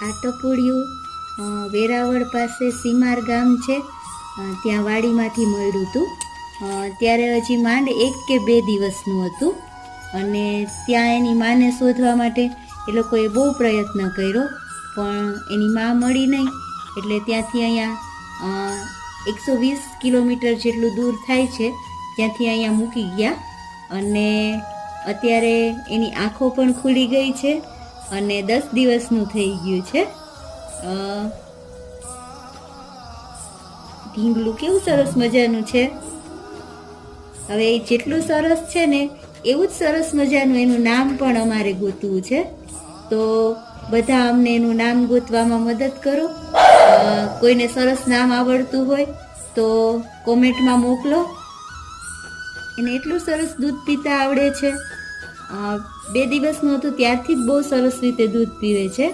આ ટપુડિયું વેરાવળ પાસે સીમાર ગામ છે, ત્યાં વાડીમાંથી મળ્યું હતું. ત્યારે હજી માંડ 1 કે 2 દિવસનું હતું અને ત્યાં એની માને શોધવા માટે એ લોકોએ બહુ પ્રયત્ન કર્યો, પણ એની મા મળી નહીં. એટલે ત્યાંથી અહીંયા 120 કિલોમીટર જેટલું દૂર થાય છે, ત્યાંથી અહીંયા મૂકી ગયા અને અત્યારે એની આંખો પણ ખુલી ગઈ છે અને 10 દિવસનું થઈ ગયું છે. ઢીંગલું કેવું સરસ મજાનું છે. હવે એ જેટલું સરસ છે ને એવું જ સરસ મજાનું એનું નામ પણ અમારે ગોતવું છે, તો બધા અમને એનું નામ ગોતવામાં મદદ કરો. કોઈને સરસ નામ આવડતું હોય તો કોમેન્ટમાં મોકલો. એને એટલું સરસ દૂધ પીતા આવડે છે. 2 દિવસનું હતું ત્યારથી જ બહુ સરસ રીતે દૂધ પીવે છે.